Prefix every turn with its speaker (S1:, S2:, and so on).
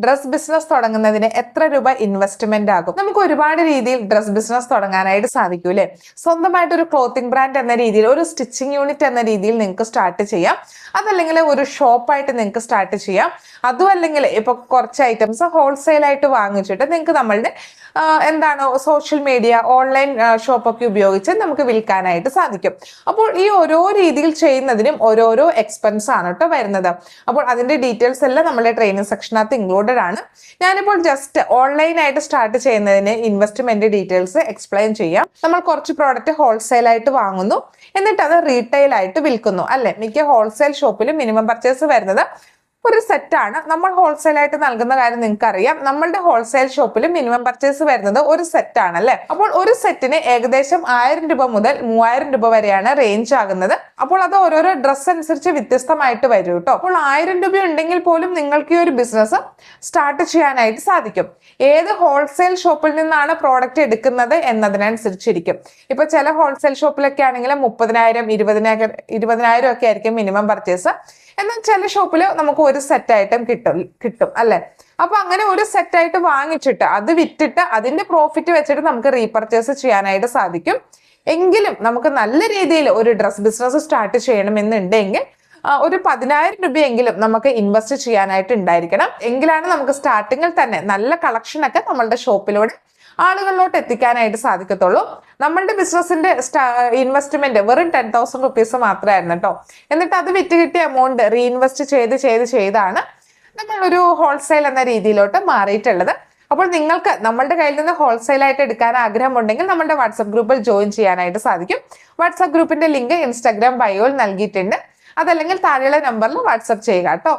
S1: Dress business തുടങ്ങുന്നതിന് എത്ര രൂപ ഇൻവെസ്റ്റ്മെന്റ് ആകും? നമുക്ക് ഒരുപാട് രീതിയിൽ ഡ്രസ് ബിസിനസ് തുടങ്ങാനായിട്ട് സാധിക്കും അല്ലെ. സ്വന്തമായിട്ട് ഒരു ക്ലോത്തിങ് ബ്രാൻഡ് എന്ന രീതിയിൽ, ഒരു സ്റ്റിച്ചിങ് യൂണിറ്റ് എന്ന രീതിയിൽ നിങ്ങൾക്ക് സ്റ്റാർട്ട് ചെയ്യാം. അതല്ലെങ്കിൽ ഒരു ഷോപ്പായിട്ട് നിങ്ങൾക്ക് സ്റ്റാർട്ട് ചെയ്യാം. അതും അല്ലെങ്കിൽ ഇപ്പൊ കുറച്ച് ഐറ്റംസ് ഹോൾസെയിൽ ആയിട്ട് വാങ്ങിച്ചിട്ട് നിങ്ങൾക്ക് നമ്മളുടെ സോഷ്യൽ മീഡിയ, ഓൺലൈൻ ഷോപ്പൊക്കെ ഉപയോഗിച്ച് നമുക്ക് വിൽക്കാനായിട്ട് സാധിക്കും. അപ്പോൾ ഈ ഓരോ രീതിയിൽ ചെയ്യുന്നതിനും ഓരോരോ എക്സ്പെൻസ് ആണ് കേട്ടോ വരുന്നത്. അപ്പോൾ അതിന്റെ ഡീറ്റെയിൽസ് എല്ലാം നമ്മുടെ ട്രെയിനിങ് സെക്ഷനകത്ത് ഇൻക്ലൂഡഡ് ആണ്. ഞാനിപ്പോൾ ജസ്റ്റ് ഓൺലൈനായിട്ട് സ്റ്റാർട്ട് ചെയ്യുന്നതിന് ഇൻവെസ്റ്റ്മെന്റ് ഡീറ്റെയിൽസ് എക്സ്പ്ലെയിൻ ചെയ്യാം. നമ്മൾ കുറച്ച് പ്രോഡക്റ്റ് ഹോൾസെയിൽ ആയിട്ട് വാങ്ങുന്നു, എന്നിട്ട് അത് റീറ്റെയിൽ ആയിട്ട് വിൽക്കുന്നു അല്ലെ. മിക്ക ഹോൾസെയിൽ ഷോപ്പിലും മിനിമം പർച്ചേസ് വരുന്നത് ഒരു സെറ്റാണ്. നമ്മൾ ഹോൾസെയിൽ ആയിട്ട് നൽകുന്ന കാര്യം നിങ്ങൾക്ക് അറിയാം. നമ്മളുടെ ഹോൾസെയിൽ ഷോപ്പിൽ മിനിമം പർച്ചേസ് വരുന്നത് ഒരു സെറ്റ് ആണ് അല്ലെ. അപ്പോൾ ഒരു സെറ്റിന് ഏകദേശം 1000 രൂപ മുതൽ 3000 രൂപ വരെയാണ് റേഞ്ച് ആകുന്നത്. അപ്പോൾ അത് ഓരോരോ ഡ്രസ്സ് അനുസരിച്ച് വ്യത്യസ്തമായിട്ട് വരും കേട്ടോ. അപ്പോൾ 1000 രൂപ ഉണ്ടെങ്കിൽ പോലും നിങ്ങൾക്ക് ഈ ഒരു ബിസിനസ് സ്റ്റാർട്ട് ചെയ്യാനായിട്ട് സാധിക്കും. ഏത് ഹോൾസെയിൽ ഷോപ്പിൽ നിന്നാണ് പ്രോഡക്റ്റ് എടുക്കുന്നത് എന്നതിനനുസരിച്ചിരിക്കും. ഇപ്പൊ ചില ഹോൾസെയിൽ ഷോപ്പിലൊക്കെ ആണെങ്കിൽ 30,000, 20,000 ഒക്കെ ആയിരിക്കും മിനിമം പർച്ചേസ്. എന്നാൽ ചില ഷോപ്പിൽ നമുക്ക് ഒരു സെറ്റ് ആയിട്ടും കിട്ടും അല്ലെ. അപ്പൊ അങ്ങനെ ഒരു സെറ്റ് ആയിട്ട് വാങ്ങിച്ചിട്ട് അത് വിറ്റിട്ട് അതിന്റെ പ്രോഫിറ്റ് വെച്ചിട്ട് നമുക്ക് റീപർച്ചേസ് ചെയ്യാനായിട്ട് സാധിക്കും. എങ്കിലും നമുക്ക് നല്ല രീതിയിൽ ഒരു ഡ്രസ് ബിസിനസ് സ്റ്റാർട്ട് ചെയ്യണമെന്നുണ്ടെങ്കിൽ ഒരു 10,000 രൂപയെങ്കിലും നമുക്ക് ഇൻവെസ്റ്റ് ചെയ്യാനായിട്ട് ഉണ്ടായിരിക്കണം. എങ്കിലാണ് നമുക്ക് സ്റ്റാർട്ടിങ്ങിൽ തന്നെ നല്ല കളക്ഷൻ ഒക്കെ നമ്മളുടെ ഷോപ്പിലൂടെ ആളുകളിലോട്ട് എത്തിക്കാനായിട്ട് സാധിക്കത്തുള്ളൂ. നമ്മളുടെ ബിസിനസിന്റെ ഇൻവെസ്റ്റ്മെന്റ് വെറും 10,000 റുപ്പീസ് മാത്രമായിരുന്നു കേട്ടോ. എന്നിട്ട് അത് വിറ്റ് കിട്ടിയ എമൗണ്ട് റീഇൻവെസ്റ്റ് ചെയ്താണ് നമ്മളൊരു ഹോൾസെയിൽ എന്ന രീതിയിലോട്ട് മാറിയിട്ടുള്ളത്. അപ്പോൾ നിങ്ങൾക്ക് നമ്മളുടെ കയ്യിൽ നിന്ന് ഹോൾസെയിൽ ആയിട്ട് എടുക്കാൻ ആഗ്രഹമുണ്ടെങ്കിൽ നമ്മുടെ വാട്സ്ആപ്പ് ഗ്രൂപ്പിൽ ജോയിൻ ചെയ്യാനായിട്ട് സാധിക്കും. വാട്സ്ആപ്പ് ഗ്രൂപ്പിന്റെ ലിങ്ക് ഇൻസ്റ്റാഗ്രാം ബയോയിൽ നൽകിയിട്ടുണ്ട്. അതല്ലെങ്കിൽ താഴെയുള്ള നമ്പറിൽ വാട്സ്ആപ്പ് ചെയ്യുക കേട്ടോ.